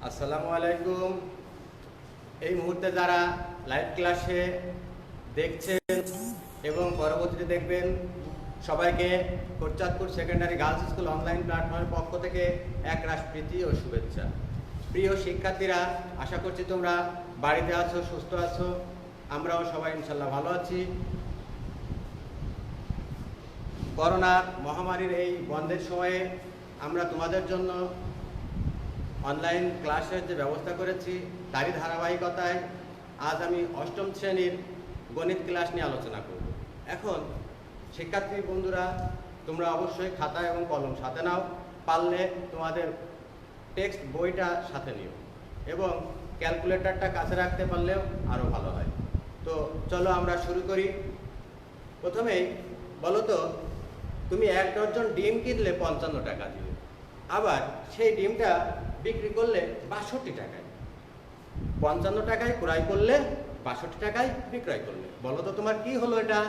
আসসালামু আলাইকুম। এই মুহূর্তে যারা লাইভ ক্লাসে দেখছেন এবং পরবর্তীতে দেখবেন, সবাইকে Kotchandpur secondary girls school online প্ল্যাটফর্মের পক্ষ থেকে একরাশ প্রীতি ও শুভেচ্ছা। প্রিয় শিক্ষার্থীরা, আশা করছি তোমরা বাড়িতে আছো, সুস্থ আছো। আমরাও সবাই ইনশাল্লাহ ভালো আছি। করোনার মহামারীর এই বন্ধের সময়ে আমরা তোমাদের জন্য অনলাইন ক্লাসের যে ব্যবস্থা করেছি, তারই ধারাবাহিকতায় আজ আমি অষ্টম শ্রেণীর গণিত ক্লাস নিয়ে আলোচনা করব। এখন শিক্ষার্থী বন্ধুরা, তোমরা অবশ্যই খাতা এবং কলম সাথে নাও, পারলে তোমাদের টেক্সট বইটা সাথে নিও এবং ক্যালকুলেটরটা কাছে রাখতে পারলেও আরও ভালো হয়। তো চলো আমরা শুরু করি। প্রথমেই বলো তো, তুমি 1 ডজন ডিম কিনলে 55 টাকা দিবে, আবার সেই ডিমটা বিক্রি করলে 62 টাকায়। 55 টাকায় ক্রয় করলে 62 টাকায় বিক্রয় করলে। বলো তো তোমার কি হলো এটা?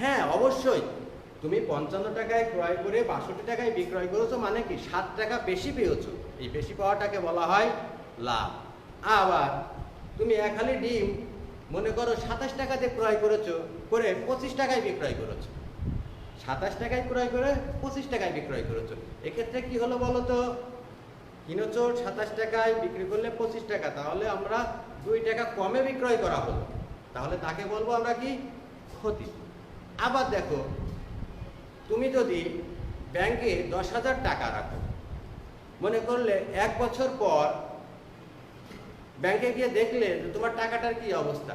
হ্যাঁ, অবশ্যই তুমি 55 টাকায় ক্রয় করে 62 টাকায় বিক্রয় করেছো, মানে কি 7 টাকা বেশি পেয়েছো। এই বেশি পাওয়াটাকে বলা হয় লাভ। আবার তুমি এক হালি ডিম মনে করো 27 টাকাতে ক্রয় করেছো, করে 25 টাকায় বিক্রয় করেছো। 27 টাকায় ক্রয় করে 25 টাকায় বিক্রয় করেছো। এক্ষেত্রে কি হলো বলো তো? কিনেছো 27 টাকায়, বিক্রি করলে 25 টাকা, তাহলে আমরা 2 টাকা কমে বিক্রয় করা হলো। তাহলে তাকে বলবো আমরা কি? ক্ষতি। আবার দেখো, তুমি যদি ব্যাংকে 10,000 টাকা রাখো, মনে করলে 1 বছর পর ব্যাংকে গিয়ে দেখলে তোমার টাকাটার কি অবস্থা,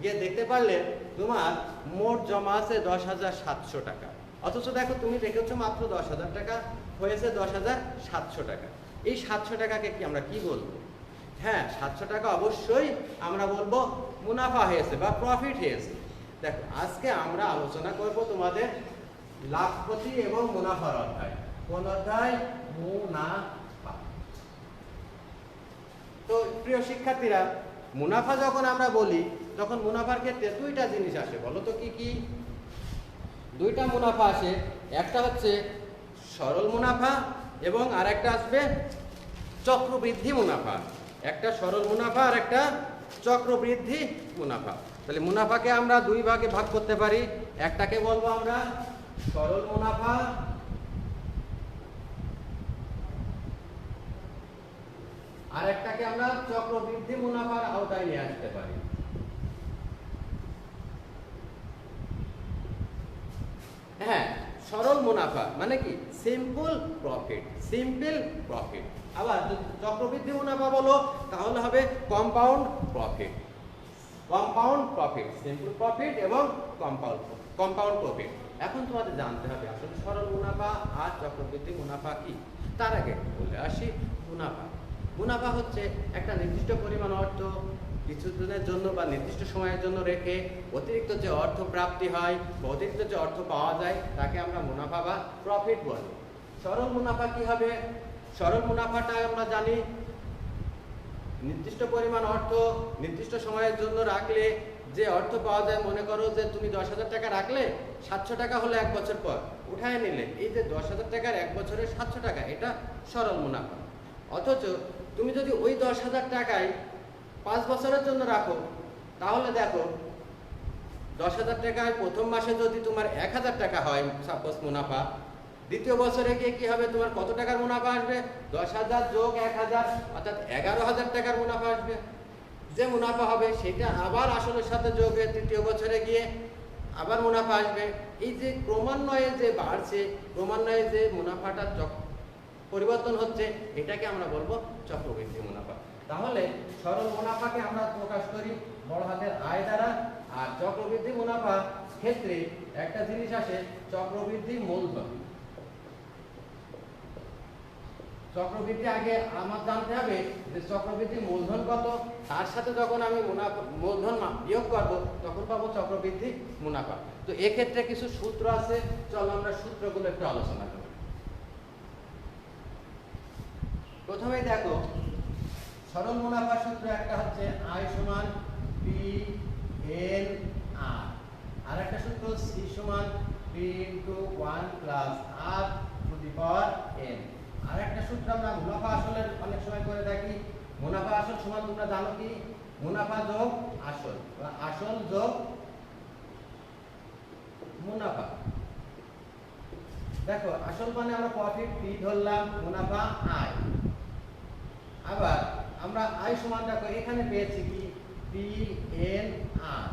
গিয়ে দেখতে পারলে তোমার মোট জমা আছে 10,700 টাকা, অথচ দেখো তুমি রেখেছো মাত্র 10,000 টাকা, হয়েছে 10,700 টাকা। এই 700 টাকাকে কি আমরা কি বলবো? হ্যাঁ, 700 টাকা অবশ্যই আমরা বলবো মুনাফা হয়েছে বা প্রফিট হয়েছে। দেখো, আজকে আমরা আলোচনা করব তোমাদের লাভ, ক্ষতি এবং মুনাফার অধ্যায়। কোন অধ্যায়? মুনাফা। তো প্রিয় শিক্ষার্থীরা, মুনাফা যখন আমরা বলি, তখন মুনাফার ক্ষেত্রে 2টা জিনিস আসে। বলো তো কি কি? 2টা মুনাফা আসে। একটা হচ্ছে সরল মুনাফা এবং আরেকটা আসবে চক্রবৃদ্ধি মুনাফা। একটা সরল মুনাফা আর একটা চক্রবৃদ্ধি মুনাফা। তাহলে মুনাফাকে আমরা 2 ভাগে ভাগ করতে পারি। একটাকে বলবো আমরা সরল মুনাফা, আর একটাকে আমরা চক্রবৃদ্ধি মুনাফার আওতায় নিয়ে আসতে পারি। হ্যাঁ, সরল মুনাফা মানে কি? Simple profit, simple profit. আবার চক্রবৃদ্ধি মুনাফা বলো, তাহলে হবে compound profit. Compound profit, simple profit এবং কম্পাউন্ড প্রফিট। এখন তোমাদের জানতে হবে আসলে সরল মুনাফা আর চক্রবৃদ্ধি মুনাফা কি। তার আগে বলে আসি মুনাফা। মুনাফা হচ্ছে একটা নির্দিষ্ট পরিমাণ অর্থ কিছুদিনের জন্য বা নির্দিষ্ট সময়ের জন্য রেখে অতিরিক্ত যে অর্থ প্রাপ্তি হয় বা অতিরিক্ত যে অর্থ পাওয়া যায়, তাকে আমরা মুনাফা বা প্রফিট বলি। সরল মুনাফা কি হবে? সরল মুনাফাটা আমরা জানি, নির্দিষ্ট পরিমাণ অর্থ নির্দিষ্ট সময়ের জন্য রাখলে যে অর্থ পাওয়া যায়। মনে করো যে তুমি 10,000 টাকা রাখলে, 700 টাকা হলো 1 বছর পর উঠায় নিলে, এই যে 10,000 টাকার 1 বছরে 700 টাকা, এটা সরল মুনাফা। অথচ তুমি যদি ওই 10,000 টাকায় 5 বছরের জন্য রাখো, তাহলে দেখো 10,000 টাকায় প্রথম মাসে যদি তোমার 1,000 টাকা হয় সাপোজ মুনাফা, দ্বিতীয় বছরে গিয়ে কি হবে? তোমার কত টাকার মুনাফা আসবে? 10,000 যোগ 1,000 অর্থাৎ 11,000 টাকার মুনাফা আসবে। যে মুনাফা হবে সেটা আবার আসলের সাথে যোগ হয়ে তৃতীয় বছরে গিয়ে আবার মুনাফা আসবে। এই যে ক্রমান্বয়ে যে বাড়ছে, ক্রমান্বয়ে যে মুনাফাটা পরিবর্তন হচ্ছে, এটাকে আমরা বলবো চক্রবৃদ্ধি মুনাফা। তাহলে সরল মুনাফাকে আমরা প্রকাশ করি বড় হাতের আয় দ্বারা, আর চক্রবৃদ্ধি মুনাফা ক্ষেত্রে একটা জিনিস আসে, চক্রবৃদ্ধি মূলধন। চক্রবৃদ্ধি আগে আমার জানতে হবে যে চক্রবৃদ্ধি মূলধন কত, তার সাথে যখন আমি মূলধন বিয়োগ করবো, তখন পাবো চক্রবৃদ্ধি মুনাফা। তো এক্ষেত্রে কিছু সূত্র আছে, চলো আমরা সূত্রগুলো একটু আলোচনা করি। প্রথমে দেখো, সরল মুনাফার সূত্র একটা হচ্ছে আই সমান পি এন আর, আর একটা সূত্র সি সমান P into 1 plus R to the power N. আর একটা সূত্র আমরা মুনাফা আসলের অনেক সময় করে থাকি। মুনাফা আসল সমান তোমরা জানো কি? মুনাফা যোগ আসল বা আসল যোগ মুনাফা। দেখো আসল মানে আমরা প্রফিট পি ধরলাম, মুনাফা আয়। আবার আমরা আয় সমান দেখো এখানে পেয়েছি কি পি এন আর।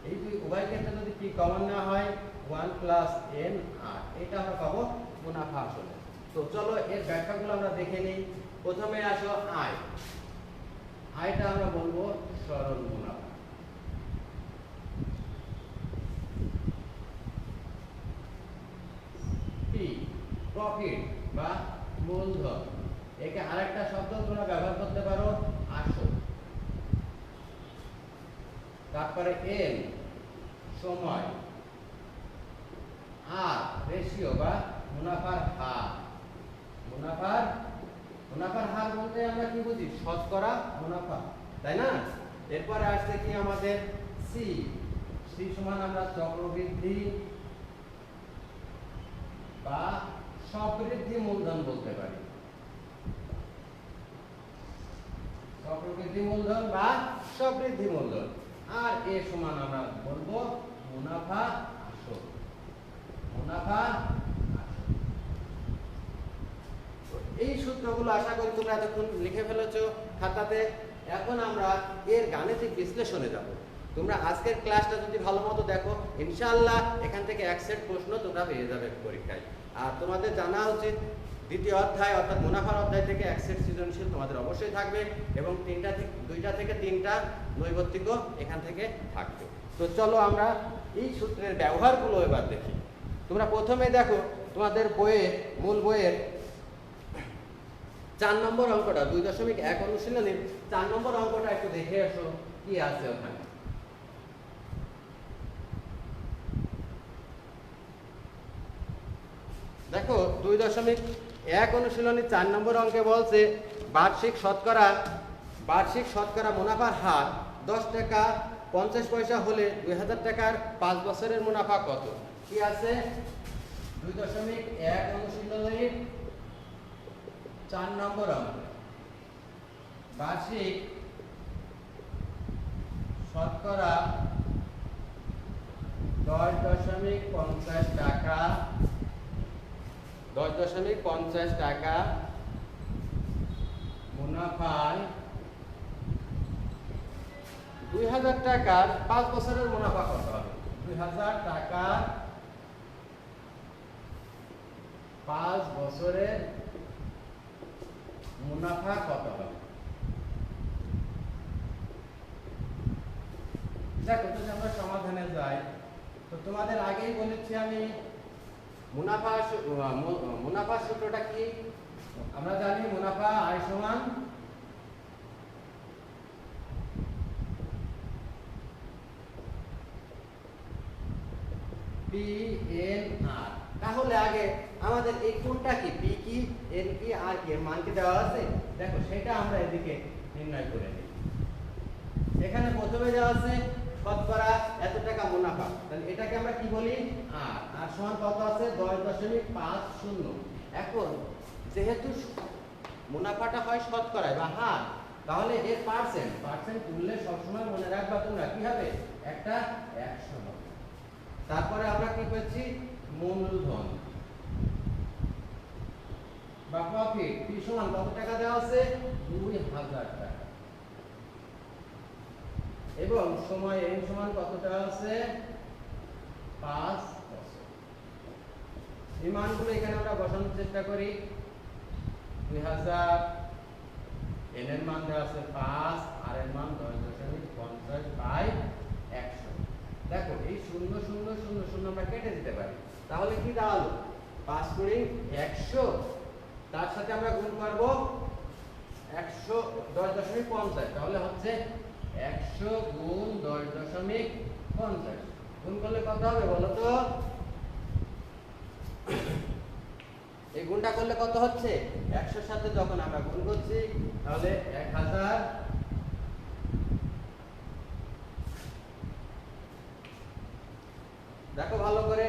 এই দুই উভয় ক্ষেত্রে যদি পি কমন না হয় 1 প্লাস এন আর, এটা আমরা পাবো মুনাফা আসলে। তো চলো এর ব্যাখ্যাগুলো আমরা দেখে নিই। প্রথমে আসো আয়। আয়টা আমরা বলবো সরল মুনাফা। পি প্রফিট বা মূলধন, একে আরেকটা শব্দ তোমরা ব্যবহার করতে পারো আসল। তারপরে এন সময়, আর রেশিও বা মুনাফার হার। মুনাফার হার বলতে আমরা কি বুঝি? শতকরা মুনাফা, তাই না? এরপরে আসছে কি আমাদের সি। সি সমান আমরা চক্রবৃদ্ধি বা সবৃদ্ধি মূলধন বলতে পারি। চক্রবৃদ্ধি মূলধন বা সবৃদ্ধি মূলধন। আর এ সমান আমরা বলবো মুনাফা আসল। মুনাফা আসল। এই সূত্রগুলো আশা করি তোমরা এতক্ষণ লিখে ফেলেছো খাতাতে। এখন আমরা এর গাণিতিক বিশ্লেষণে যাব। তোমরা আজকের ক্লাসটা যদি ভালো মতো দেখো, ইনশাআল্লাহ এখান থেকে এক সেট প্রশ্ন তোমরা পেয়ে যাবে পরীক্ষায়। আর তোমাদের জানা উচিত দ্বিতীয় অধ্যায় অর্থাৎ মুনাফার অধ্যায় থেকে এক সেট সৃজনশীল তোমাদের অবশ্যই থাকবে এবং দুইটা থেকে তিনটা নৈর্ব্যক্তিকও এখান থেকে থাকবে। তো চলো আমরা এই সূত্রের ব্যবহারগুলো এবার দেখি। তোমরা প্রথমে দেখো তোমাদের বইয়ের মূল বইয়ের 4 নম্বর অঙ্কটা 2.1 অনুশীলনীর 4 নম্বর অঙ্কটা একটু দেখে আসো কি আছে ওখানে। দেখো 2.1 অনুশীলনীর 4 নম্বর অঙ্কে বলছে বার্ষিক শতকরা মুনাফার হার 10 টাকা 50 পয়সা হলে 2000 টাকার 5 বছরের মুনাফা কত? কি আছে 2.1 অনুশীলনীর 4 নম্বর অঙ্ক। বার্ষিক শতকরা 10.50 টাকা 10.50 টাকা মুনাফায় 2000 টাকার 5 বছরের মুনাফা কত হবে? 2000 টাকা 5 বছরের মুনাফা কত হবে? দেখো যদি আমরা সমাধানে যাই, তো তোমাদের আগেই বলেছি আমি মুনাফা সূত্রটা কি? আমরা জানি মুনাফা আয় সমান পি এন আর। তাহলে আগে আমাদের এই কোনটা কি? পি কি, এন কি, আর কি, এর মান কি দেওয়া আছে? দেখো সেটা আমরা এদিকে নির্ণয় করে নিই। এখানে প্রথমে দেওয়া আছে শতকরা এত টাকা মুনাফা, তাহলে এটাকে আমরা কি বলি? আর সমান কত আছে? 10.50। এখন যেহেতু মুনাফাটা হয় শতকরায় বা হার, তাহলে এর পার্সেন্ট তুললে সবসময় মনে রাখবা তোমরা কি হবে? একটা 100 হবে। তারপরে আমরা কি পেয়েছি? মূলধন বা প্রফিট পি সমান কত টাকা দেওয়া আছে? 2000 টাকা। এবং সময় এন সমান কত টাকা আছে? 5 বছর। এই মানগুলো এখানে আমরা বসানোর চেষ্টা করি। 2000, এন এর মান দেওয়া আছে 5, আর এর মান 10.50/100। দেখো এই 0 0 0 0 আমরা কেটে দিতে পারি। তাহলে কি দাঁড়ালো? 5 গুণিত 100, তার সাথে আমরা গুণ করব 100 10.50, তাহলে হচ্ছে 100 গুণ 10.50। গুণ করলে কত হবে বলো তো? এই গুণটা করলে কত হচ্ছে? 100 এর সাথে যখন আমরা গুণ করছি তাহলে 1000। দেখো ভালো করে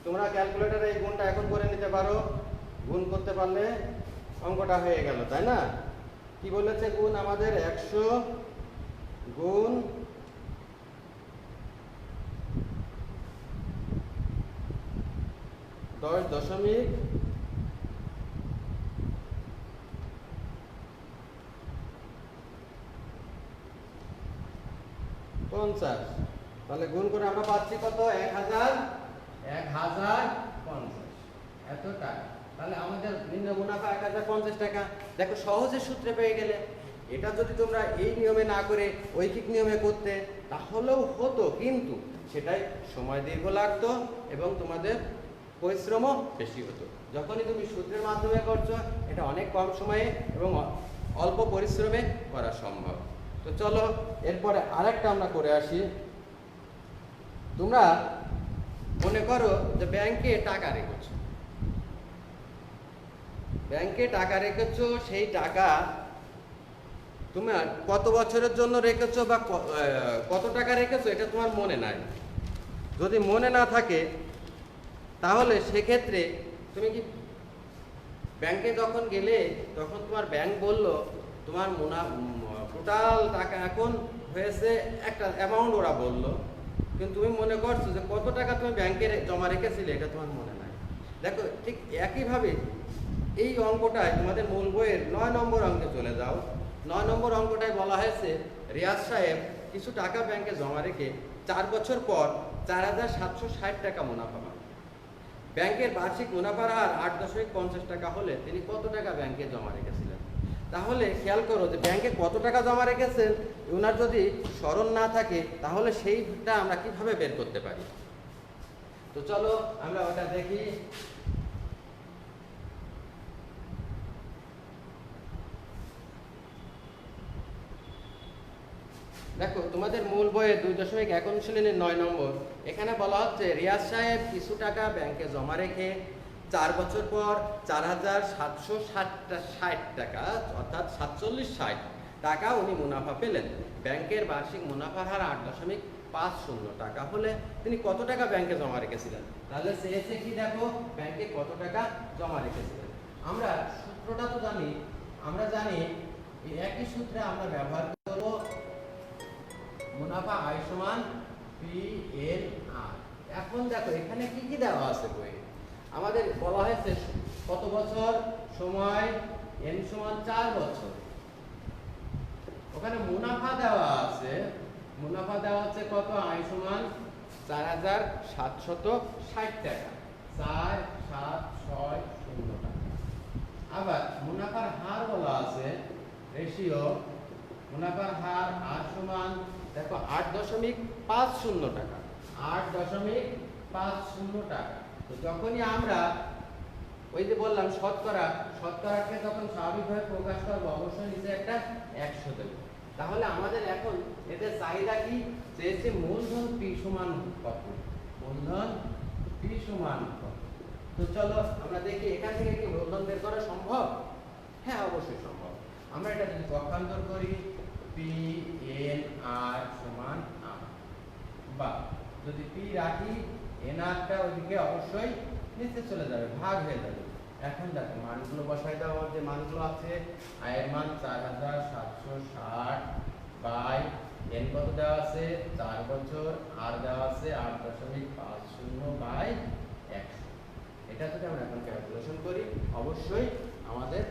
তোমরা ক্যালকুলেটরে এই গুণটা এখন করে নিতে পারো। গুণ করতে পারলে অঙ্কটা হয়ে গেল, তাই না? কি বলেছে গুণ আমাদের? 100 গুণ 10.50। তাহলে গুণ করে আমরা পাচ্ছি কত? 1050 এত টাকা। তাহলে আমাদের নিম্ন মুনাফা 1050 টাকা। দেখো সহজে সূত্রে পেয়ে গেলে। এটা যদি তোমরা এই নিয়মে না করে ঐকিক নিয়মে করতে তাহলেও হতো, কিন্তু সেটাই সময় দীর্ঘ লাগতো এবং তোমাদের পরিশ্রমও বেশি হতো। যখনই তুমি সূত্রের মাধ্যমে করছো এটা অনেক কম সময়ে এবং অল্প পরিশ্রমে করা সম্ভব। তো চলো এরপরে আরেকটা আমরা করে আসি। তোমরা মনে করো যে ব্যাংকে টাকা রেখেছো, সেই টাকা তোমার কত বছরের জন্য রেখেছো বা কত টাকা রেখেছো এটা তোমার মনে নাই। যদি মনে না থাকে তাহলে সেক্ষেত্রে তুমি কি ব্যাংকে যখন গেলে তখন তোমার ব্যাংক বলল তোমার টোটাল টাকা এখন হয়েছে একটা অ্যামাউন্ট ওরা বলল, কিন্তু তুমি মনে করছো যে কত টাকা তুমি ব্যাংকে জমা রেখেছিলে এটা তোমার মনে নাই। দেখো ঠিক একইভাবে এই অঙ্কটায় তোমাদের মূল বইয়ের 9 নম্বর অঙ্কে চলে যাও। 9 নম্বর অঙ্কটায় বলা হয়েছে রিয়াজ সাহেব কিছু টাকা ব্যাংকে জমা রেখে 4 বছর পর 4760 টাকা মুনাফা পান। ব্যাংকের বার্ষিক মুনাফার হার 8.50 টাকা হলে তিনি কত টাকা ব্যাংকে জমা রেখেছিলেন? তাহলে খেয়াল করো যে ব্যাংকে কত টাকা জমা রেখেছেন ওনার যদি স্মরণ না থাকে তাহলে সেইটা আমরা কিভাবে বের করতে পারি। তো চলো আমরা ওটা দেখি। দেখো তোমাদের মূল বইয়ের 2.1 অনুশীলনের 9 নম্বর এখানে বলা হচ্ছে রিয়াজ সাহেব কিছু টাকা ব্যাংকে জমা রেখে 4 বছর পর 4760 টাকা অর্থাৎ 4760 টাকা উনি মুনাফা পেলেন। ব্যাংকের বার্ষিক মুনাফার হার 8.50 টাকা হলে তিনি কত টাকা ব্যাংকে জমা রেখেছিলেন? তাহলে চেয়েছে কি দেখো ব্যাংকে কত টাকা জমা রেখেছিলেন। আমরা সূত্রটা তো জানি, আমরা জানি এই একই সূত্রে আমরা ব্যবহার করব মুনাফা আয় সমান PNR। এখন দেখো এখানে কি কি দেওয়া আছে বইয়ে। আমাদের বলা হয়েছে কত বছর, সময় n সমান 4 বছর। ওখানে মুনাফা দেওয়া আছে, মুনাফা দেওয়া আছে কত? আয় সমান 4760 টাকা, 4760 টাকা। আবার মুনাফার হার বলা আছে রেশিও, মুনাফার হার আর সমান দেখো 8.50 টাকা, 8.50 টাকা। তো যখনই আমরা ওই যে বললাম শতকরাকে যখন স্বাভাবিকভাবে প্রকাশ করবো অবশ্যই নিচে একটা 100 দেব। তাহলে আমাদের এখন এদের চাহিদা কি? চেয়েছে মূলধন P সমান কত, মূলধন P সমান কত। তো চলো আমরা দেখি এখান থেকে কি মূলধন বের করা সম্ভব? হ্যাঁ অবশ্যই সম্ভব। আমরা এটা যদি পক্ষান্তর করি PNR সমান R, বা যদি P রাখি NR টা ওইদিকে অবশ্যই নিচে চলে যাবে, ভাগ হয়ে যাবে। এখন দেখো মানগুলো বসাই দাও। যে মানগুলো আছে আয়ের মান 4760 বাই n কত দেওয়া আছে 4 বছর, আর দেওয়া আছে 8.50 বাই 100। এটা যদি আমরা এখন ক্যালকুলেশন করি অবশ্যই আমাদের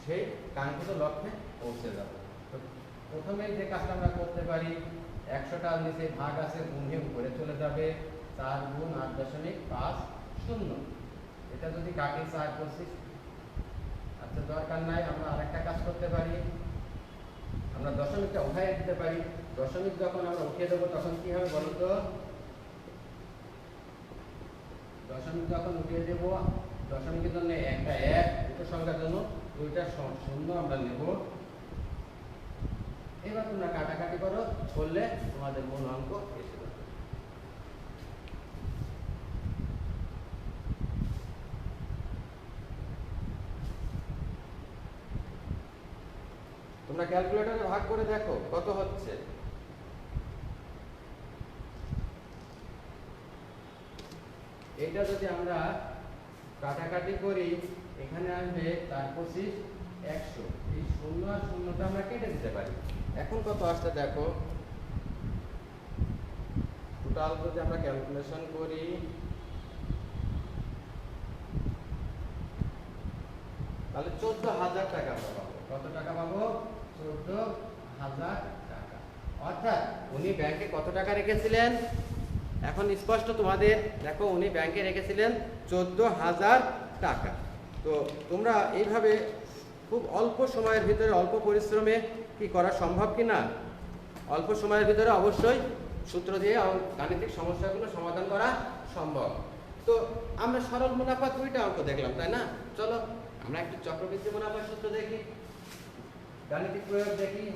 সেই কাঙ্ক্ষিত লক্ষ্যে পৌঁছে যাবে। তো প্রথমে যে কাজটা আমরা করতে পারি 100টা নিচে ভাগ আছে গুণে উপরে চলে যাবে, 4 গুণ 8.50। এটা যদি কাটি 4/25, আচ্ছা দরকার নাই। আমরা আরেকটা কাজ করতে পারি, আমরা দশমিকটা উঠাই দিতে পারি। দশমিক যখন আমরা উঠিয়ে দেবো তখন কি হবে বলো তো? দশমিক যখন উঠিয়ে দেবো দশমিকের জন্য একটা 1, দুটো সংখ্যার জন্য দুইটা শূন্য আমরা নেব। এবার তোমরা কাটাকাটি করো, করলে তোমাদের মূল অঙ্ক এসে যাবে। তোমরা ক্যালকুলেটরে ভাগ করে দেখো কত হচ্ছে। এটা যদি আমরা কাটাকাটি করি এখানে আসবে তার 25 100। এই 0 আর 0টা আমরা কেটে দিতে পারি। এখন কত আসছে দেখো, টোটাল যদি আমরা ক্যালকুলেশন করি তাহলে 14,000 টাকা আমরা পাবো। কত টাকা পাবো? 14,000 টাকা। অর্থাৎ উনি ব্যাংকে কত টাকা রেখেছিলেন? এখন স্পষ্ট তোমাদের দেখো, উনি ব্যাংকে রেখেছিলেন 14,000 টাকা। তো তোমরা এইভাবে খুব অল্প সময়ের ভিতরে অল্প পরিশ্রমে কি করা সম্ভব কি না? অল্প সময়ের ভিতরে অবশ্যই সূত্র দিয়ে গাণিতিক সমস্যাগুলো সমাধান করা সম্ভব। তো আমরা সরল মুনাফা 2টা অঙ্ক দেখলাম, তাই না? চলো আমরা একটু চক্রবৃদ্ধি মুনাফার সূত্র দেখি, গাণিতিক প্রয়োগ দেখি।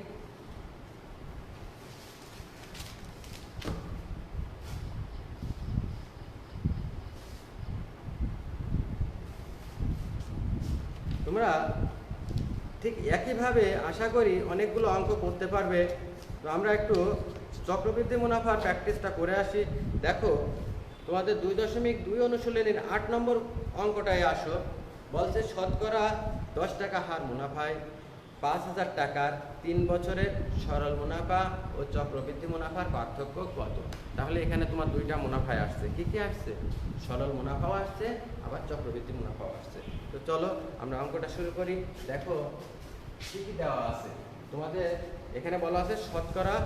তোমরা ঠিক একইভাবে আশা করি অনেকগুলো অঙ্ক করতে পারবে। তো আমরা একটু চক্রবৃদ্ধি মুনাফার প্র্যাকটিসটা করে আসি। দেখো তোমাদের 2.2 অনুশীলনীর 8 নম্বর অঙ্কটায় আসো। বলছে শতকরা 10 টাকা হার মুনাফায় 5,000 টাকার 3 বছরের সরল মুনাফা ও চক্রবৃদ্ধি মুনাফার পার্থক্য কত? তাহলে এখানে তোমার 2টা মুনাফায় আসছে। কি কি আসছে? সরল মুনাফাও আসছে, আবার চক্রবৃদ্ধি মুনাফাও আসছে। তো চলো আমরা অঙ্কটা শুরু করি। দেখো কি কি দেওয়া আছে তোমাদের। এখানে বলা আছে শতকরা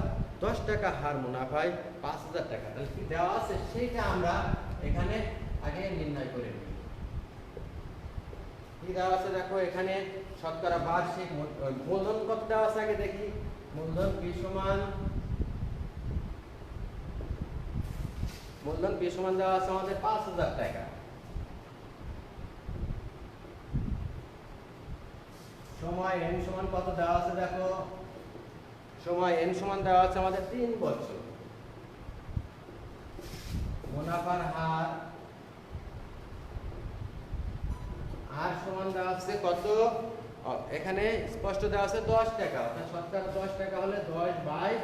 10 টাকা হার মুনাফায় 5,000 টাকা। তাহলে কি দেওয়া আছে সেইটা আমরা এখানে আগে নির্ণয় করে নিই। কি দেওয়া আছে দেখো, এখানে শতকরা বার্ষিক মূলধন কত দেওয়া আছে আগে দেখি। মূলধন P সমান দেওয়া আছে আমাদের 5,000 টাকা। সময় n সমান কত দেওয়া আছে দেখো, সময় n সমান দেওয়া আছে আমাদের 3 বছর। মুনাফার হার আর সমান দেওয়া আছে কত, এখানে স্পষ্ট দেওয়া আছে 10 টাকা। অর্থাৎ শতকরা 10 টাকা হলে 10/100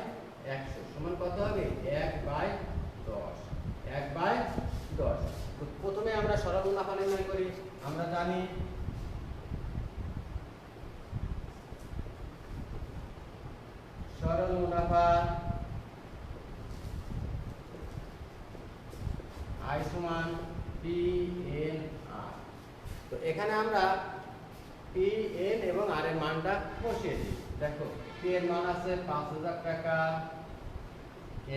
সমান কত হবে? 1/10। 1/10। তো প্রথমে আমরা সরল মুনাফা নির্ণয় করি। আমরা জানি সরল মুনাফা I সমান PNR। তো এখানে আমরা PN এবং R এর মানটা বসিয়ে দিই। দেখো P এর মান আছে 5,000 টাকা,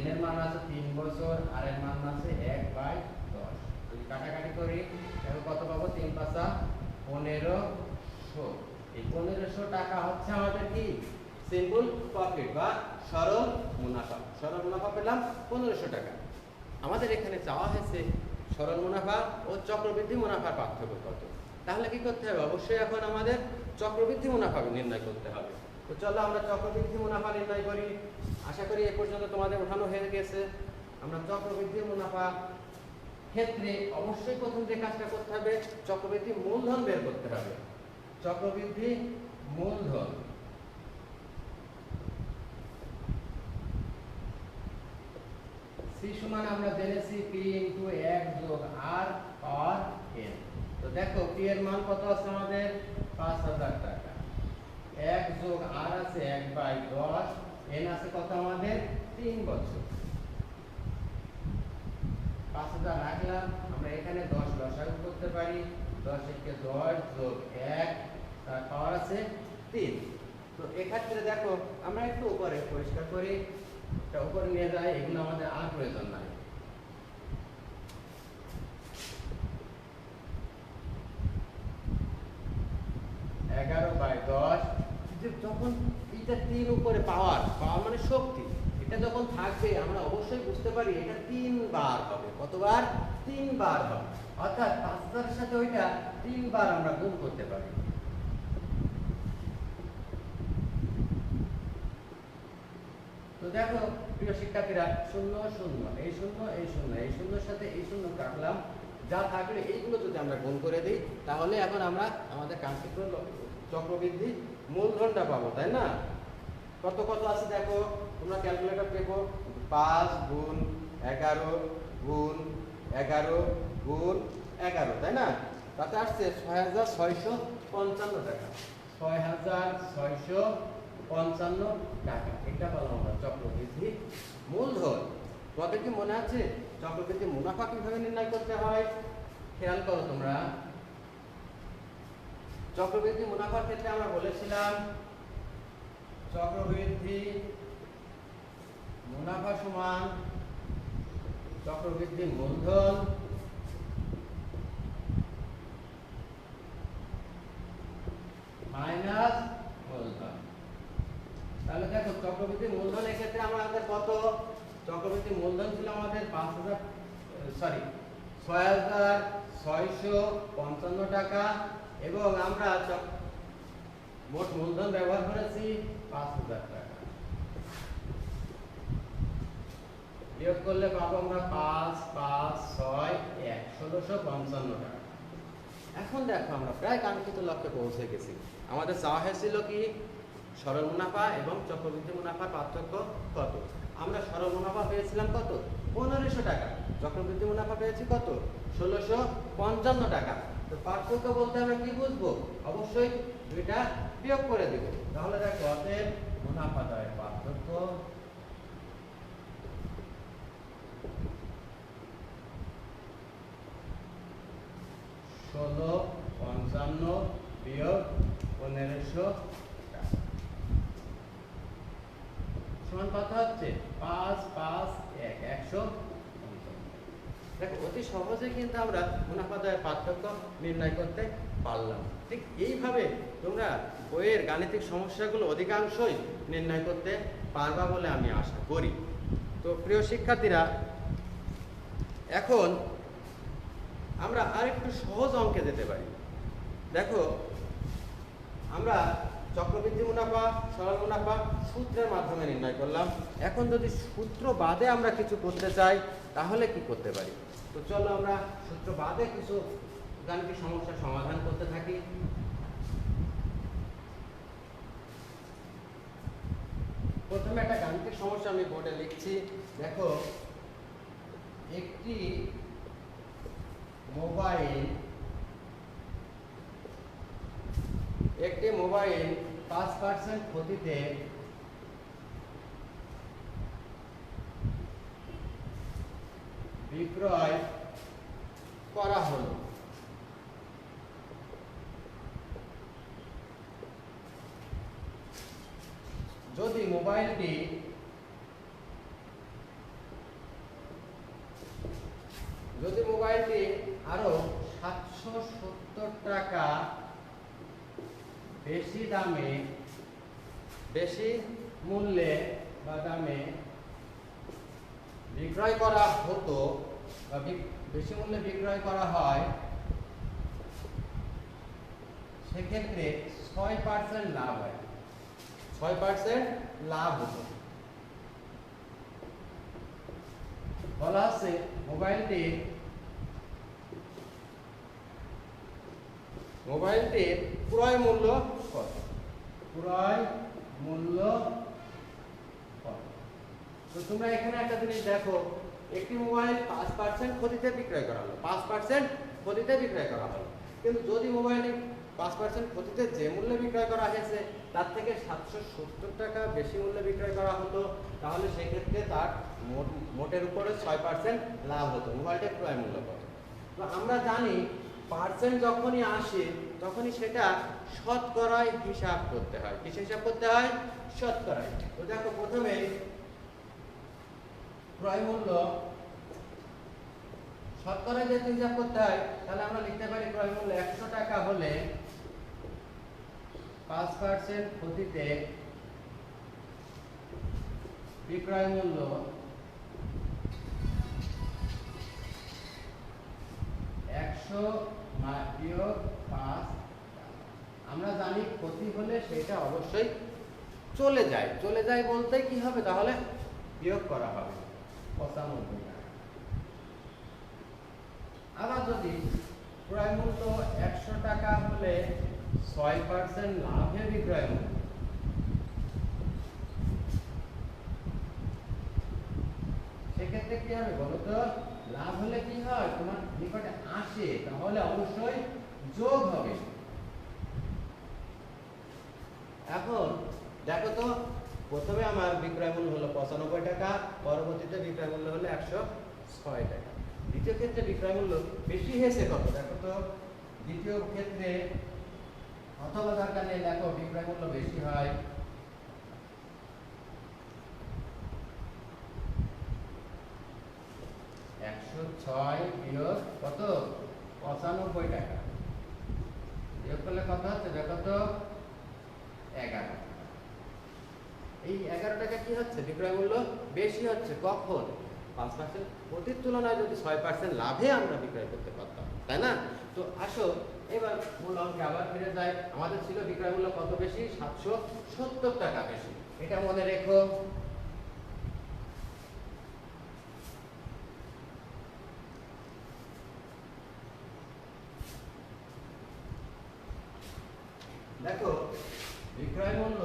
N এর মান আছে 3 বছর, R এর মান আছে 1/10। যদি কাটাকাটি করি তাহলে কত পাবো? 3 5 1500। এই 1500 টাকা হচ্ছে আমাদের কি সিম্পল প্রফিট বা সরল মুনাফা। সরল মুনাফা পেলাম 1500 টাকা। আমাদের এখানে চাওয়া হয়েছে সরল মুনাফা ও চক্রবৃদ্ধি মুনাফার পার্থক্য কত। তাহলে কি করতে হবে? অবশ্যই এখন আমাদের চক্রবৃদ্ধি মুনাফা নির্ণয় করতে হবে। তো চলো আমরা চক্রবৃদ্ধি মুনাফা নির্ণয় করি। আশা করি এ পর্যন্ত তোমাদের ওঠানো হয়ে গেছে। আমরা চক্রবৃদ্ধি মুনাফা ক্ষেত্রে অবশ্যই প্রথম যে কাজটা করতে হবে, চক্রবৃদ্ধি মূলধন বের করতে হবে। চক্রবৃদ্ধি মূলধন C সমান আমরা জেনেছি P * 1 + R পাওয়ার n। তো দেখো P এর মান কত আছে আমাদের? 5,000 টাকা। 1 + R আছে 1/10, n আছে কত আমাদের? 3 বছর। 5,000 রাখলাম। আমরা এখানে 10 লসাগু করতে পারি। 10 * 10 + 1 তার পাওয়ার আছে 3। তো এক্ষেত্রে দেখো আমরা একটু উপরে পরিষ্কার করি, এটা উপরে নিয়ে যায়, এগুলো আমাদের আর প্রয়োজন নাই। যখন এটা 3 উপরে পাওয়ার মানে শক্তি, এটা যখন থাকবে আমরা অবশ্যই বুঝতে পারি এটা 3 বার হবে। কতবার? 3 বার হবে। অর্থাৎ 5,000 এর সাথে ওইটা 3 বার আমরা গুণ করতে পারি। তো দেখো প্রিয় শিক্ষার্থীরা, 0 0 এই 0 এই 0 এই 0 সাথে এই 0 কাটলাম, যা থাকলে এইগুলো যদি আমরা গুণ করে দিই তাহলে এখন আমরা আমাদের কাঙ্ক্ষিত চক্রবৃদ্ধি মূলধনটা পাবো, তাই না? কত কত আছে দেখো, তোমরা ক্যালকুলেটর পেপো। 5 × 11 × 11 × 11, তাই না? তাতে আসছে 6,655 টাকা, 6,655 টাকা। এটা বলা আমরা চক্রবৃদ্ধি মূলধন। তোমাদের কি মনে আছে চক্রবৃদ্ধি মুনাফা কিভাবে নির্ণয় করতে হয়? খেয়াল করো তোমরা, চক্রবৃদ্ধি মুনাফার ক্ষেত্রে আমরা বলেছিলাম চক্রবৃদ্ধি মুনাফা সমান চক্রবৃদ্ধি মূলধন মাইনাস মূলধন। তাহলে দেখো চক্রবৃদ্ধি মূলধনের ক্ষেত্রে আমাদের কত? চক্রবৃদ্ধি মূলধন ছিল আমাদের 6,655 টাকা, এবং আমরা মোট মূলধন ব্যবহার করেছি 5,000 টাকা। বিয়োগ করলে পাবো আমরা 5, 5, 6, 1, 1,655 টাকা। এখন দেখো আমরা প্রায় কাঙ্ক্ষিত লক্ষ্যে পৌঁছে গেছি। আমাদের চাওয়া হয়েছিল কি সরল মুনাফা এবং চক্রবৃদ্ধি মুনাফার পার্থক্য কত। আমরা সরল মুনাফা পেয়েছিলাম কত? 1500 টাকা। চক্রবৃদ্ধি মুনাফা পেয়েছি কত? 1,655 টাকা। তো পার্থক্য বলতে আমরা কি বুঝবো? অবশ্যই দুইটা বিয়োগ করে দেব। তাহলে দেখো অতএব মুনাফা দরের পার্থক্য -1500 সমান কত হচ্ছে? 5, 5, 1, 155। দেখো অতি সহজে কিন্তু আমরা মুনাফা দরের পার্থক্য নির্ণয় করতে পারলাম। ঠিক এইভাবে তোমরা বইয়ের গাণিতিক সমস্যাগুলো অধিকাংশই নির্ণয় করতে পারবা বলে আমি আশা করি। তো প্রিয় শিক্ষার্থীরা, এখন আমরা আরেকটু সহজ অঙ্কে যেতে পারি। দেখো আমরা চক্রবৃদ্ধি মুনাফা, সরল মুনাফা সূত্রের মাধ্যমে নির্ণয় করলাম। এখন যদি সূত্র বাদে আমরা কিছু করতে চাই তাহলে কি করতে পারি? তো চলো আমরা সূত্র বাদে কিছু গাণিতিক সমস্যার সমাধান করতে থাকি। প্রথমে একটা গাণিতিক সমস্যা আমি বোর্ডে লিখছি। দেখো একটি মোবাইল 5% ক্ষতিতে বিক্রয় করা হলো। যদি মোবাইলটি আরো 770 টাকা বেশি মূল্যে বা দামে বিক্রয় করা হতো বা বেশি মূল্যে বিক্রয় করা হয়, সেক্ষেত্রে 6% লাভ হয়। 6% লাভ হতো। বলা আছে মোবাইলটির ক্রয় মূল্য কত? তো তোমরা এখানে একটা জিনিস দেখো, একটি মোবাইল 5% ক্ষতিতে বিক্রয় করা হলো, 5% ক্ষতিতে বিক্রয় করা হলো। কিন্তু যদি মোবাইলটি 5% ক্ষতিতে যে মূল্যে বিক্রয় করা হয়েছে তার থেকে 770 টাকা বেশি মূল্যে বিক্রয় করা হতো, তাহলে সেই ক্ষেত্রে তার মোটের উপরে 6% লাভ হতো। মোবাইলটার ক্রয় মূল্য কত? তো আমরা জানি পার্সেন্ট যখনই আসে তখনই সেটা শতকরায় হিসাব করতে হয়। কিসে হিসাব করতে হয়? শতকরায়। তো দেখো প্রথমে ক্রয় মূল্য শতকরায় যেহেতু হিসাব করতে হয়, তাহলে আমরা লিখতে পারি ক্রয় মূল্য 100 টাকা হলে 5% ক্ষতিতে বিক্রয় মূল্য 100 বিয়োগ 5। আমরা জানি ক্ষতি হলে সেটা অবশ্যই চলে যায় বলতে কি হবে? তাহলে বিয়োগ করা হবে 95 টাকা। আবার যদি ক্রয় মূল্য 100 টাকা হলে 6% লাভে বিক্রয় মূল্য, সেক্ষেত্রে কি হবে বলো তো? লাভ হলে কি হয়? তোমার নিকটে আসে, তাহলে অবশ্যই যোগ হবে। এখন দেখো তো, প্রথমে আমার বিক্রয় মূল্য হলো 95 টাকা, পরবর্তীতে বিক্রয় মূল্য হলো 106 টাকা। দ্বিতীয় ক্ষেত্রে বিক্রয় মূল্য বেশি হয়েছে কত দেখো তো। দ্বিতীয় ক্ষেত্রে অথবা দরকার নেই, দেখো বিক্রয় মূল্য বেশি হয় 106 বিয়োগ কত 95 টাকা, বিয়োগ করলে কত হচ্ছে দেখো তো 11। এই 11 টাকা কি হচ্ছে, বিক্রয় মূল্য বেশি হচ্ছে। কখন? 5% প্রতির তুলনায় যদি 6% লাভে আমরা বিক্রয় করতে পারতাম, তাই না? তো আসো এবার মূল অঙ্কে আবার ফিরে যাই। আমাদের ছিল বিক্রয় মূল্য কত বেশি, 770 টাকা বেশি। এটা মনে রেখো। দেখো বিক্রয় মূল্য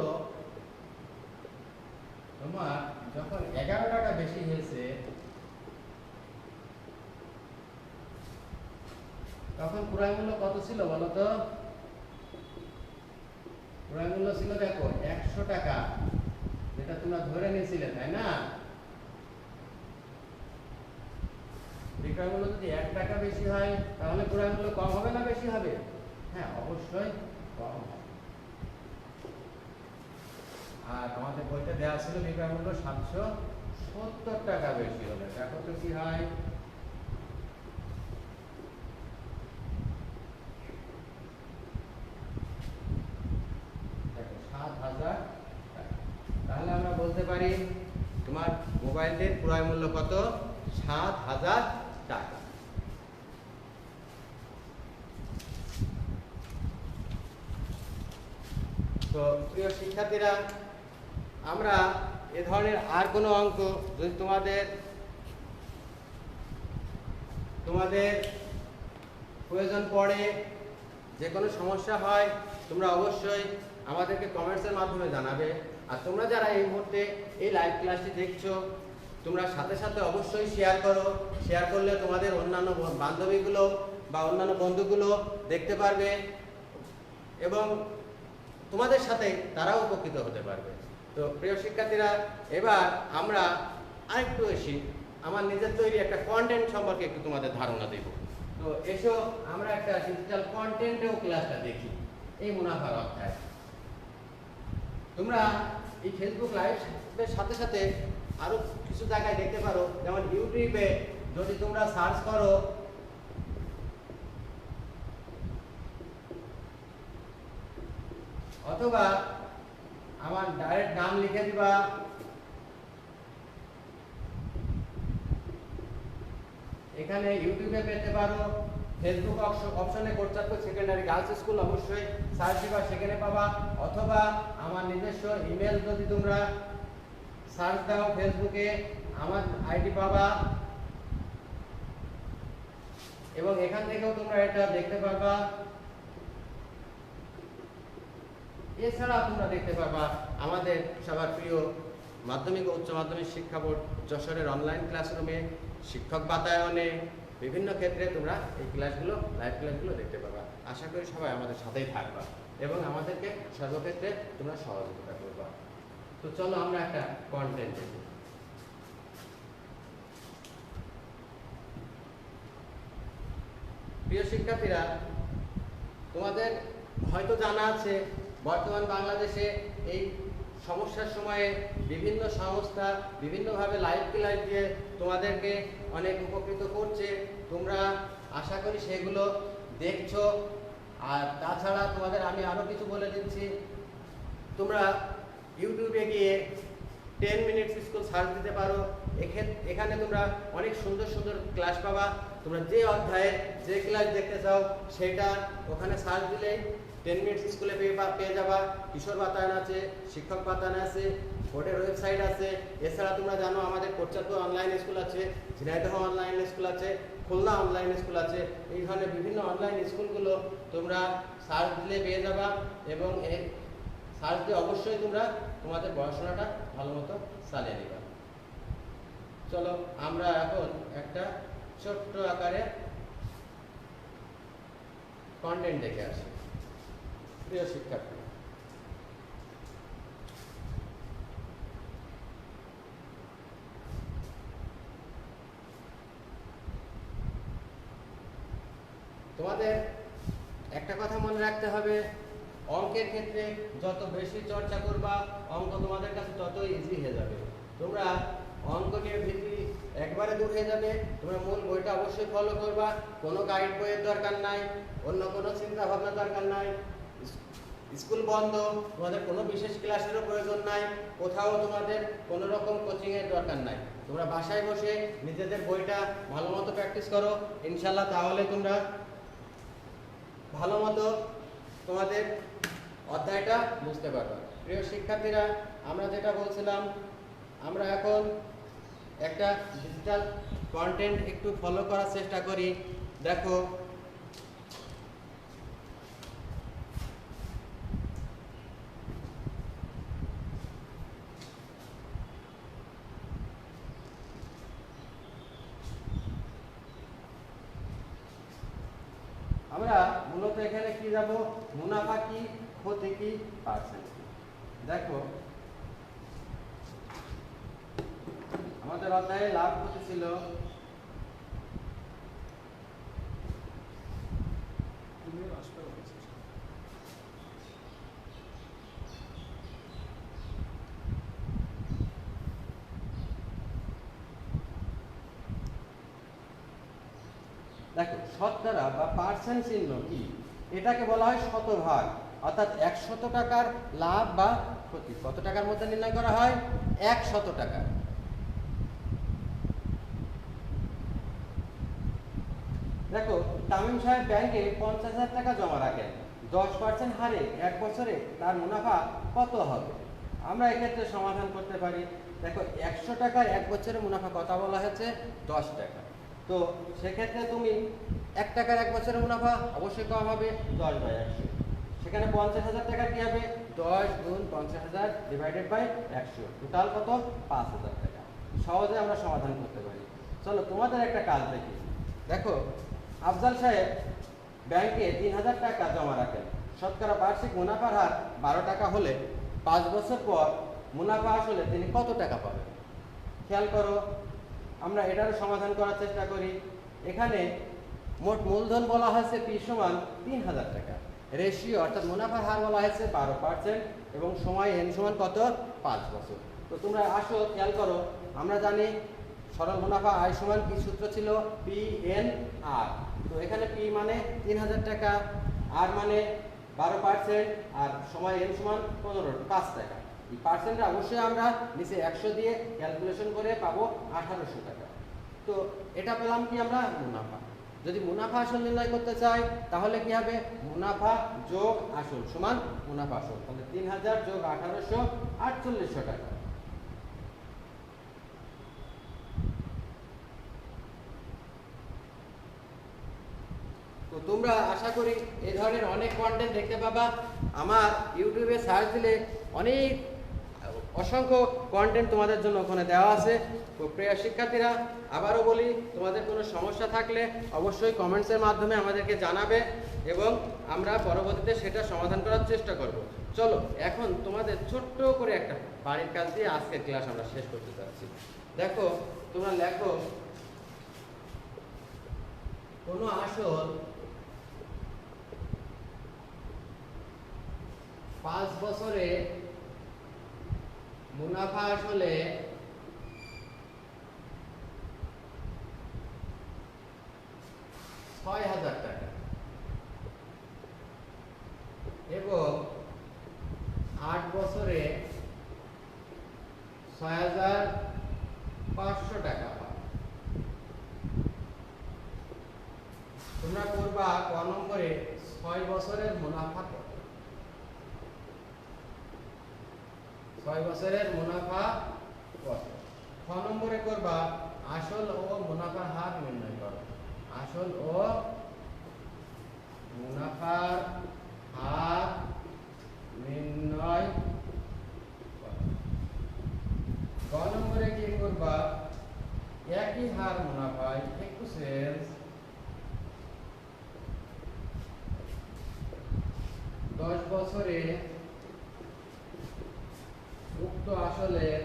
তোমার যখন 11 টাকা বেশি হয়েছে, তখন ক্রয় মূল্য কত ছিল বলো তো? ক্রয় মূল্য ছিল দেখো 100 টাকা, যেটা তোমরা ধরে নিয়েছিলে, তাই না? বিক্রয় মূল্য যদি 1 টাকা বেশি হয়, তাহলে ক্রয় মূল্য কম হবে না বেশি হবে? হ্যাঁ, অবশ্যই কম হবে। আর আমাদের বইতে দেওয়া ছিল বিক্রয় মূল্য 770 টাকা বেশি হলে, দেখো তো কি হয়। দেখো 7000 টাকা। তাহলে আমরা বলতে পারি তোমার মোবাইলটির ক্রয় মূল্য কত, 7000 টাকা। তো প্রিয় শিক্ষার্থীরা, আমরা এ ধরনের আর কোনো অঙ্ক যদি তোমাদের প্রয়োজন পড়ে, যে কোনো সমস্যা হয়, তোমরা অবশ্যই আমাদেরকে কমেন্টসের মাধ্যমে জানাবে। আর তোমরা যারা এই মুহূর্তে এই লাইভ ক্লাসটি দেখছো, তোমরা সাথে সাথে অবশ্যই শেয়ার করো। শেয়ার করলে তোমাদের অন্যান্য বান্ধবীগুলো বা অন্যান্য বন্ধুগুলো দেখতে পারবে এবং তোমাদের সাথে তারাও উপকৃত হতে পারবে। তো প্রিয় শিক্ষার্থীরা, এবার আমরা আরেকটু বেশি আমার নিজের তৈরি একটা কন্টেন্ট সম্পর্কে একটু তোমাদের ধারণা দেব। তো এসো আমরা একটা ডিজিটাল কন্টেন্টেও ক্লাসটা দেখি এই মুনাফার অধ্যায়। তোমরা এই ফেসবুক লাইভের সাথে সাথে আরো কিছু জায়গায় দেখতে পারো, যেমন ইউটিউবে যদি তোমরা সার্চ করো অথবা আমার ডাইরেক্ট নাম লিখে দিবা, এখানে ইউটিউবে পেতে পারো। ফেসবুক অপশনে কোটচাঁদপুর সেকেন্ডারি গার্লস স্কুল অবশ্যই সার্চ দিবা, সেখানে পাবা। অথবা আমার নিজস্ব ইমেল যদি তোমরা সার্চ দাও ফেসবুকে, আমার আইডি পাবা এবং এখান থেকেও তোমরা এটা দেখতে পারবা। এছাড়া তোমরা দেখতে পারবা আমাদের সবার প্রিয় মাধ্যমিক ও উচ্চ মাধ্যমিক শিক্ষা বোর্ড যশোরের অনলাইন ক্লাসরুমে শিক্ষক বাতায়নে বিভিন্ন ক্ষেত্রে তোমরা এই ক্লাসগুলো, লাইভ ক্লাসগুলো দেখতে পাবা। আশা করি সবাই আমাদের সাথেই থাকবা এবং আমাদেরকে সর্বক্ষেত্রে তোমরা সহযোগিতা করবা। তো চলো আমরা একটা কন্টেন্ট দেখি। প্রিয় শিক্ষার্থীরা, তোমাদের হয়তো জানা আছে বর্তমান বাংলাদেশে এই সমস্যার সময়ে বিভিন্ন সংস্থা বিভিন্নভাবে লাইভ ক্লাস দিয়ে তোমাদেরকে অনেক উপকৃত করছে। তোমরা আশা করি সেগুলো দেখছো। আর তাছাড়া তোমাদের আমি আরও কিছু বলে দিচ্ছি, তোমরা ইউটিউবে গিয়ে 10 মিনিটস স্কুল সার্চ দিতে পারো। এখানে তোমরা অনেক সুন্দর সুন্দর ক্লাস পাবা। তোমরা যে অধ্যায়ে যে ক্লাস দেখতে চাও সেটা ওখানে সার্চ দিলে 10 মিনিটস স্কুলে পেয়ে যাবা। কিশোর বাতায়ন আছে, শিক্ষক বাতায়ন আছে, বোর্ডের ওয়েবসাইট আছে। এছাড়া তোমরা জানো আমাদের কোটচাঁদপুর অনলাইন স্কুল আছে, ঝিনাইদহ অনলাইন স্কুল আছে, খুলনা অনলাইন স্কুল আছে। এই ধরনের বিভিন্ন অনলাইন স্কুলগুলো তোমরা সার্চ দিলে পেয়ে যাবা এবং এই সার্চ দিয়ে অবশ্যই তোমরা তোমাদের পড়াশোনাটা ভালো মতো চালিয়ে নিবা। চলো আমরা এখন একটা ছোট্ট আকারে কন্টেন্ট দেখে আসি। প্রিয় শিক্ষার্থী, তোমাদের একটা কথা মনে রাখতে হবে, অঙ্কের ক্ষেত্রে যত বেশি চর্চা করবা অঙ্ক তোমাদের কাছে ততই ইজি হয়ে যাবে। তোমরা অঙ্ক নিয়ে ভীতি একবারে দূর হয়ে যাবে। তোমরা মূল বইটা অবশ্যই ফলো করবা, কোনো গাইড বইয়ের দরকার নাই, অন্য কোনো চিন্তা ভাবনা দরকার নাই। স্কুল বন্ধ, তোমাদের কোনো বিশেষ ক্লাসেরও প্রয়োজন নাই, কোথাও তোমাদের কোনো রকম কোচিংয়ের দরকার নাই। তোমরা বাসায় বসে নিজেদের বইটা ভালো মতো প্র্যাকটিস করো, ইনশাল্লাহ তাহলে তোমরা ভালো মতো তোমাদের অধ্যায়টা বুঝতে পারবে। প্রিয় শিক্ষার্থীরা, আমরা যেটা বলছিলাম, আমরা এখন একটা ডিজিটাল কন্টেন্ট একটু ফলো করার চেষ্টা করি। দেখো, আমরা মূলত এখানে কি যাব, মুনাফা কি, ক্ষতি কি, পার্সেন্ট কি। দেখো, আমাদের অধ্যায়ে লাভ ক্ষতি ছিল দেখো, শতকরা বা পার্সেন্ট চিহ্ন কি, এটাকে বলা হয় শতভাগ, অর্থাৎ 100 টাকার লাভ বা ক্ষতি কত টাকার মধ্যে নির্ণয় করা হয়, 100 টাকা। দেখো, তামিম সাহেব ব্যাংকে 50,000 টাকা জমা রাখেন, 10% হারে 1 বছরে তার মুনাফা কত হবে? আমরা এক্ষেত্রে সমাধান করতে পারি। দেখো, 100 টাকার 1 বছরের মুনাফা কত বলা হয়েছে, 10 টাকা। তো সেক্ষেত্রে তুমি 1 টাকার 1 বছরের মুনাফা অবশ্যই কম হবে, 10/100। সেখানে 50,000 টাকা কি হবে, 10 গুণ 50,000 ডিভাইডেড বাই 100, টোটাল কত, 5,000 টাকা। সহজে আমরা সমাধান করতে পারি। চলো তোমাদের একটা কাজ দেখি। দেখো, আফজাল সাহেব ব্যাংকে 3,000 টাকা জমা রাখেন, শতকরা বার্ষিক মুনাফার হার 12 টাকা হলে 5 বছর পর মুনাফা আসলে তিনি কত টাকা পাবেন? খেয়াল করো, আমরা এটারও সমাধান করার চেষ্টা করি। এখানে মোট মূলধন বলা হয়েছে পি সমান 3,000 টাকা, রেশিও অর্থাৎ মুনাফার হার বলা হয়েছে 12% এবং সময় এন সমান কত, 5 বছর। তো তোমরা আসো খেয়াল করো, আমরা জানি সরল মুনাফা আয় সমান কি সূত্র ছিল, পি এন আর। তো এখানে পি মানে 3,000 টাকা, আর মানে 12%, আর সময় এন সমান 5 টাকা। এই পার্সেন্টটা অবশ্যই আমরা নিচে 100 দিয়ে ক্যালকুলেশন করে পাবো 1800 টাকা। তো এটা পেলাম কি আমরা, মুনাফা। যদি মুনাফা আসল নির্ণয় করতে চাই তাহলে কি হবে, মুনাফা যোগ আসল সমান মুনাফা আসল, তাহলে 3,000 যোগ 1800, 4800 টাকা। তো তোমরা আশা করি এই ধরনের অনেক কন্টেন্ট দেখতে পাবা। আমার ইউটিউবে সার্চ দিলে অনেক অসংখ্য কন্টেন্ট তোমাদের জন্য ওখানে দেওয়া আছে। তো প্রিয় শিক্ষার্থীরা, আবারও বলি, তোমাদের কোনো সমস্যা থাকলে অবশ্যই কমেন্টসের মাধ্যমে আমাদেরকে জানাবে এবং আমরা পরবর্তীতে সেটা সমাধান করার চেষ্টা করব। চলো এখন তোমাদের ছোট্ট করে একটা বাড়ির কাজ দিয়ে আজকের ক্লাস আমরা শেষ করতে যাচ্ছি। দেখো, তোমরা লেখো, কোনো আসল 5 বছরে মুনাফা আসলে 6,000 টাকা এবং 8 বছরে 6,500 টাকা পাবে। তোমরা করবা ক নম্বরে 6 বছরের মুনাফা কত, 6 বছরের মুনাফা কত। খ নম্বরে করবা আসল ও মুনাফার হার নির্ণয় করো, আসল ও মুনাফার হার নির্ণয় করো। গ নম্বরে কি করবা, একই হার মুনাফায় একটু সেলস উক্ত আসলের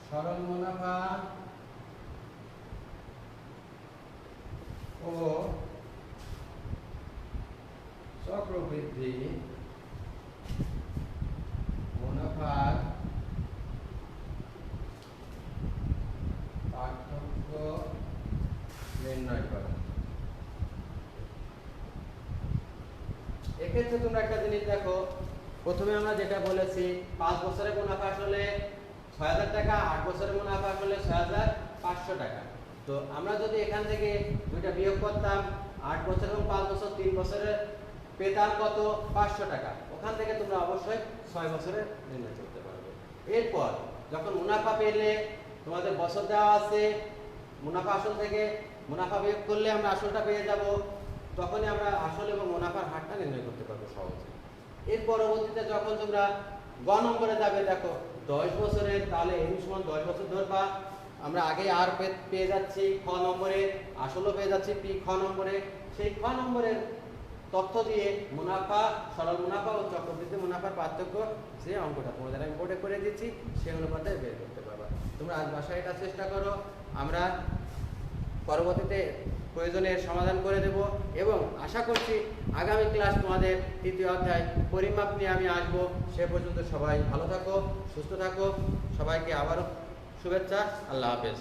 সরল মুনাফা ও চক্রবৃদ্ধি মুনাফার পার্থক্য নির্ণয় করো। এক্ষেত্রে তোমরা একটা জিনিস দেখো, প্রথমে আমরা যেটা বলেছি 5 বছরের মুনাফা আসলে 6,000 টাকা, 8 বছরের মুনাফা আসলে 6,500 টাকা। তো আমরা যদি এখান থেকে দুইটা বিয়োগ করতাম, 8 বছর এবং 5 বছর, 3 বছরে পেতাম কত? 500 টাকা। ওখান থেকে তোমরা অবশ্যই 6 বছরে নির্ণয় করতে পারবে। এরপর যখন মুনাফা পেলে তোমাদের বছর দেওয়া আছে, মুনাফা আসল থেকে মুনাফা বিয়োগ করলে আমরা আসলটা পেয়ে যাব, তখনই আমরা আসল এবং মুনাফার হারটা নির্ণয় করতে পারবো সহজে। এর পরবর্তীতে যখন তোমরা গ নম্বরে যাবে, দেখো 10 বছরের, তাহলে n সমান 10 বছর ধরবা। আমরা আগে আর পেয়ে যাচ্ছি খ নম্বরে, আসলও পেয়ে যাচ্ছি পি খ নম্বরে। সেই খ নম্বরের তথ্য দিয়ে মুনাফা, সরল মুনাফা ও চক্রবৃদ্ধি মুনাফার পার্থক্য, যে অঙ্কটা তোমাদের আমি বোর্ডে করে দিচ্ছি, সেই অনুপাতে বের করতে পারবা। তোমরা আজ বাসায় এটা চেষ্টা করো, আমরা পরবর্তীতে প্রয়োজনের সমাধান করে দেব এবং আশা করছি আগামী ক্লাস তোমাদের 3য় অধ্যায় পরিমাপ নিয়ে আমি আসবো। সে পর্যন্ত সবাই ভালো থাকো, সুস্থ থাকো। সবাইকে আবারও শুভেচ্ছা। আল্লাহ হাফেজ।